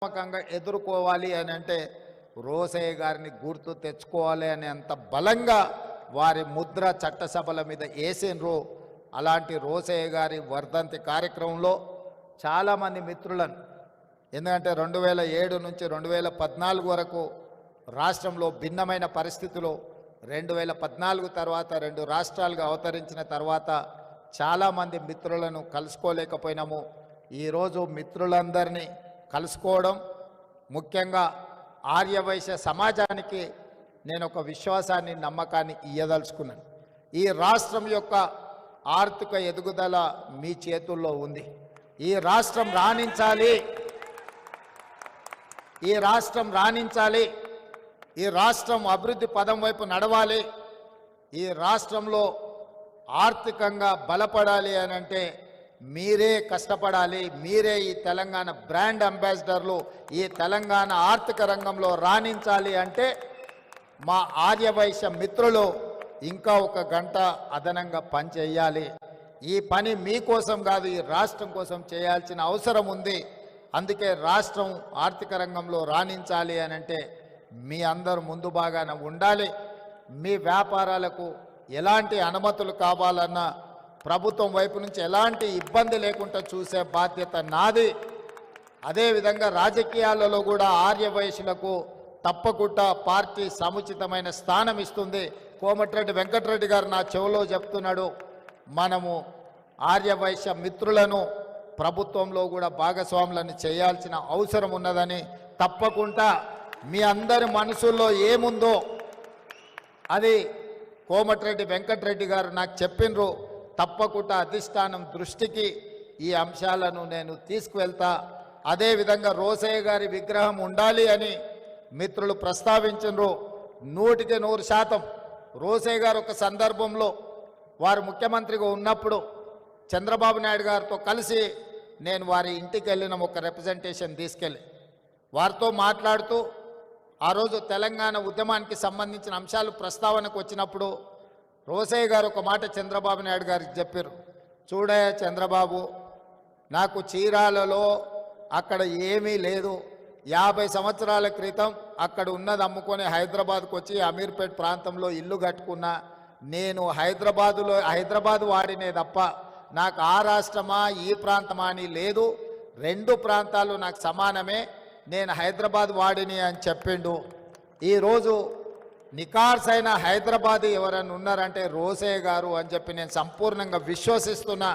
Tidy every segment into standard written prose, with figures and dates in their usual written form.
నమ్మకంగా ఎదుర్కోవాలి అని అంటే రోసయ్య గారిని గుర్తు తెచ్చుకోవాలి అని అంత బలంగా వారి ముద్ర చట్టసభల మీద వేసినరు. అలాంటి రోసయ్య గారి వర్ధంతి కార్యక్రమంలో చాలామంది మిత్రులను, ఎందుకంటే 2007 నుంచి 2014 వరకు రాష్ట్రంలో భిన్నమైన పరిస్థితులు, 2014 తర్వాత 2 రాష్ట్రాలుగా అవతరించిన తర్వాత చాలామంది మిత్రులను కలుసుకోలేకపోయినాము. ఈరోజు మిత్రులందరినీ కలుసుకోవడం, ముఖ్యంగా ఆర్యవైశ్య సమాజానికి నేను ఒక విశ్వాసాన్ని, నమ్మకాన్ని ఇయ్యదలుచుకున్నాను. ఈ రాష్ట్రం యొక్క ఆర్థిక ఎదుగుదల మీ చేతుల్లో ఉంది. ఈ రాష్ట్రం రాణించాలి, ఈ రాష్ట్రం రాణించాలి, ఈ రాష్ట్రం అభివృద్ధి పదం వైపు నడవాలి, ఈ రాష్ట్రంలో ఆర్థికంగా బలపడాలి అని అంటే మీరే కష్టపడాలి. మీరే ఈ తెలంగాణ బ్రాండ్ అంబాసిడర్లు. ఈ తెలంగాణ ఆర్థిక రంగంలో రాణించాలి అంటే మా ఆర్యవైశ్య మిత్రులు ఇంకా 1 గంట అదనంగా పని చేయాలి. ఈ పని మీకోసం కాదు, ఈ రాష్ట్రం కోసం చేయాల్సిన అవసరం ఉంది. అందుకే రాష్ట్రం ఆర్థిక రంగంలో రాణించాలి అని అంటే మీ అందరూ ముందు బాగానే ఉండాలి. మీ వ్యాపారాలకు ఎలాంటి అనుమతులు కావాలన్నా ప్రభుత్వం వైపు నుంచి ఎలాంటి ఇబ్బంది లేకుండా చూసే బాధ్యత నాది. అదేవిధంగా రాజకీయాలలో కూడా ఆర్యవైశ్యులకు తప్పకుండా పార్టీ సముచితమైన స్థానం ఇస్తుంది. కోమటిరెడ్డి వెంకటరెడ్డి గారు నా చెవిలో చెప్తున్నాడు, మనము ఆర్యవైశ్య మిత్రులను ప్రభుత్వంలో కూడా భాగస్వాములను చేయాల్సిన అవసరం ఉన్నదని, తప్పకుండా మీ అందరి మనసుల్లో ఏముందో అది కోమటిరెడ్డి వెంకటరెడ్డి గారు నాకు చెప్పినరు. తప్పకుండా అధిష్టానం దృష్టికి ఈ అంశాలను నేను తీసుకువెళ్తా. అదేవిధంగా రోసయ్య గారి విగ్రహం ఉండాలి అని మిత్రులు ప్రస్తావించరు. 100% రోసయ్య గారు ఒక సందర్భంలో వారు ముఖ్యమంత్రిగా ఉన్నప్పుడు చంద్రబాబు నాయుడు గారితో కలిసి నేను వారి ఇంటికి వెళ్ళిన ఒక రిప్రజెంటేషన్ తీసుకెళ్ళి వారితో మాట్లాడుతూ ఆ రోజు తెలంగాణ ఉద్యమానికి సంబంధించిన అంశాలు ప్రస్తావనకు వచ్చినప్పుడు రోసయ్య గారు ఒక మాట చంద్రబాబు నాయుడు గారికి చెప్పారు, చూడయ్య చంద్రబాబు, నాకు చీరాలలో అక్కడ ఏమీ లేదు, 50 సంవత్సరాల క్రితం అక్కడ ఉన్నది అమ్ముకొని హైదరాబాద్కు వచ్చి అమీర్పేట్ ప్రాంతంలో ఇల్లు కట్టుకున్నా. నేను హైదరాబాద్ వాడినే తప్ప నాకు ఆ రాష్ట్రమా ఈ ప్రాంతమా అని లేదు, 2 ప్రాంతాలు నాకు సమానమే, నేను హైదరాబాద్ వాడిని అని చెప్పిండు. ఈరోజు నికార్సైన హైదరాబాద్ ఎవరైనా ఉన్నారంటే రోసయ్య గారు అని చెప్పి నేను సంపూర్ణంగా విశ్వసిస్తున్నా.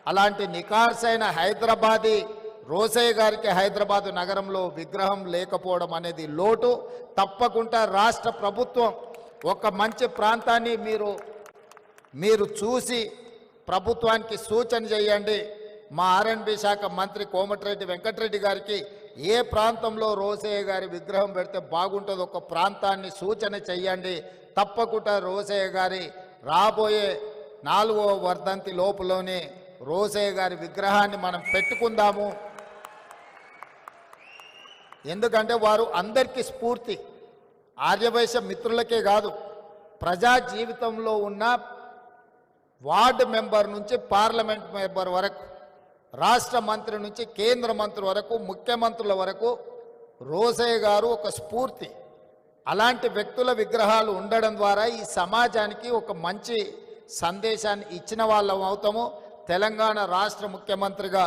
అలాంటి నికార్సైన హైదరాబాదీ రోసయ్య గారికి హైదరాబాద్ నగరంలో విగ్రహం లేకపోవడం అనేది లోటు. తప్పకుండా రాష్ట్ర ప్రభుత్వం ఒక మంచి ప్రాంతాన్ని మీరు చూసి ప్రభుత్వానికి సూచన చేయండి. మా ఆర్ఎండ్బి శాఖ మంత్రి కోమటిరెడ్డి వెంకటరెడ్డి గారికి ఏ ప్రాంతంలో రోసయ్య గారి విగ్రహం పెడితే బాగుంటుందో ఒక ప్రాంతాన్ని సూచన చెయ్యండి. తప్పకుండా రోసయ్య గారి రాబోయే 4వ వర్ధంతి లోపులోనే రోసయ్య గారి విగ్రహాన్ని మనం పెట్టుకుందాము. ఎందుకంటే వారు అందరికీ స్ఫూర్తి, ఆర్యవైశ్య మిత్రులకే కాదు, ప్రజా జీవితంలో ఉన్న వార్డు మెంబర్ నుంచి పార్లమెంట్ మెంబర్ వరకు, రాష్ట్ర మంత్రి నుంచి కేంద్ర మంత్రి వరకు, ముఖ్యమంత్రుల వరకు రోసయ్య గారు ఒక స్ఫూర్తి. అలాంటి వ్యక్తుల విగ్రహాలు ఉండడం ద్వారా ఈ సమాజానికి ఒక మంచి సందేశాన్ని ఇచ్చిన వాళ్ళం అవుతాము. తెలంగాణ రాష్ట్ర ముఖ్యమంత్రిగా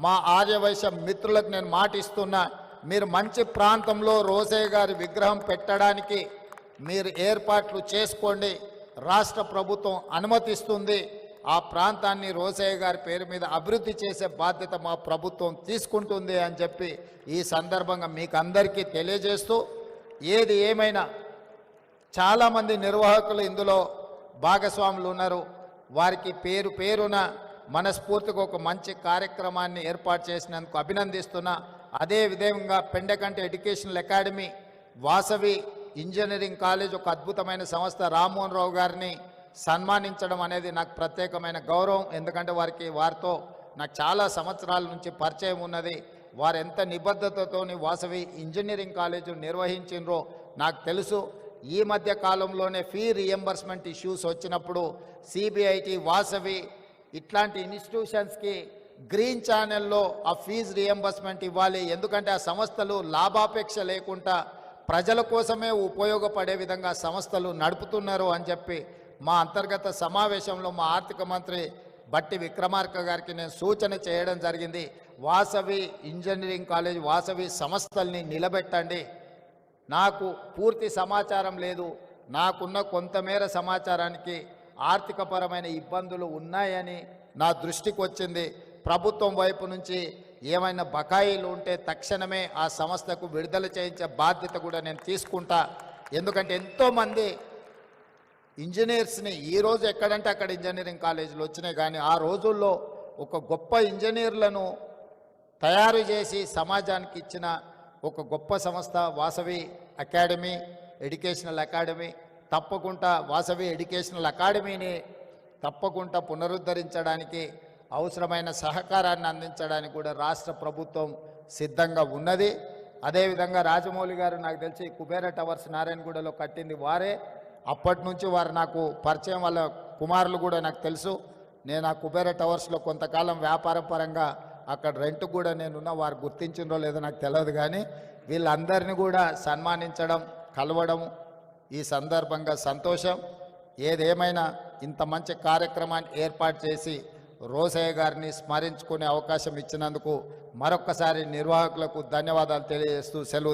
మా ఆర్యవైశ్య మిత్రులకు నేను మాటిస్తున్నా, మీరు మంచి ప్రాంతంలో రోసయ్య గారి విగ్రహం పెట్టడానికి మీరు ఏర్పాట్లు చేసుకోండి. రాష్ట్ర ప్రభుత్వం అనుమతిస్తుంది. ఆ ప్రాంతాన్ని రోసయ్య గారి పేరు మీద అభివృద్ధి చేసే బాధ్యత మా ప్రభుత్వం తీసుకుంటుంది అని చెప్పి ఈ సందర్భంగా మీకు అందరికీ తెలియజేస్తూ, ఏది ఏమైనా చాలామంది నిర్వాహకులు ఇందులో భాగస్వాములు ఉన్నారు. వారికి పేరున మనస్ఫూర్తిగా ఒక మంచి కార్యక్రమాన్ని ఏర్పాటు చేసినందుకు అభినందిస్తున్నా. అదేవిధంగా Pendakanti educational academy, Vasavi engineering college ఒక అద్భుతమైన సంస్థ, రామ్మోహన్ రావు గారిని సన్మానించడం అనేది నాకు ప్రత్యేకమైన గౌరవం. ఎందుకంటే వారితో నాకు చాలా సంవత్సరాల నుంచి పరిచయం ఉన్నది. వారు ఎంత నిబద్ధతతోని వాసవి ఇంజనీరింగ్ కాలేజు నిర్వహించినరో నాకు తెలుసు. ఈ మధ్య కాలంలోనే ఫీ రియంబర్స్మెంట్ ఇష్యూస్ వచ్చినప్పుడు సిబిఐటి, వాసవి ఇట్లాంటి ఇన్స్టిట్యూషన్స్కి గ్రీన్ ఛానల్లో ఆ ఫీజు రియంబర్స్మెంట్ ఇవ్వాలి. ఎందుకంటే ఆ సంస్థలు లాభాపేక్ష లేకుండా ప్రజల కోసమే ఉపయోగపడే విధంగా సంస్థలు నడుపుతున్నారు అని చెప్పి మా అంతర్గత సమావేశంలో మా ఆర్థిక మంత్రి బట్టి విక్రమార్క గారికి నేను సూచన చేయడం జరిగింది. వాసవి ఇంజనీరింగ్ కాలేజ్, వాసవి సంస్థల్ని నిలబెట్టండి. నాకు పూర్తి సమాచారం లేదు, నాకున్న కొంతమేర సమాచారానికి ఆర్థికపరమైన ఇబ్బందులు ఉన్నాయని నా దృష్టికి వచ్చింది. ప్రభుత్వం వైపు నుంచి ఏమైనా బకాయిలు ఉంటే తక్షణమే ఆ సంస్థకు విడుదల చేయించే బాధ్యత కూడా నేను తీసుకుంటా. ఎందుకంటే ఎంతోమంది ఇంజనీర్స్ని ఈరోజు ఎక్కడంటే అక్కడ ఇంజనీరింగ్ కాలేజీలు వచ్చినాయి, కానీ ఆ రోజుల్లో ఒక గొప్ప ఇంజనీర్లను తయారు చేసి సమాజానికి ఇచ్చిన ఒక గొప్ప సంస్థ వాసవి అకాడమీ, ఎడ్యుకేషనల్ అకాడమీ. తప్పకుండా వాసవి ఎడ్యుకేషనల్ అకాడమీని తప్పకుండా పునరుద్ధరించడానికి అవసరమైన సహకారాన్ని అందించడానికి కూడా రాష్ట్ర ప్రభుత్వం సిద్ధంగా ఉన్నది. అదేవిధంగా రాజమౌళి గారు నాకు తెలిసి కుబేర టవర్స్ నారాయణగూడలో కట్టింది వారే. అప్పటి నుంచి వారు నాకు పరిచయం, వాళ్ళ కుమారులు కూడా నాకు తెలుసు. నేను ఆ కుబేర టవర్స్లో కొంతకాలం వ్యాపార పరంగా అక్కడ రెంట్ కూడా నేనున్న, వారు గుర్తించిందో లేదో నాకు తెలియదు, కానీ వీళ్ళందరినీ కూడా సన్మానించడం, కలవడం ఈ సందర్భంగా సంతోషం. ఏదేమైనా ఇంత మంచి కార్యక్రమాన్ని ఏర్పాటు చేసి రోసయ్య గారిని స్మరించుకునే అవకాశం ఇచ్చినందుకు మరొక్కసారి నిర్వాహకులకు ధన్యవాదాలు తెలియజేస్తూ సెలవు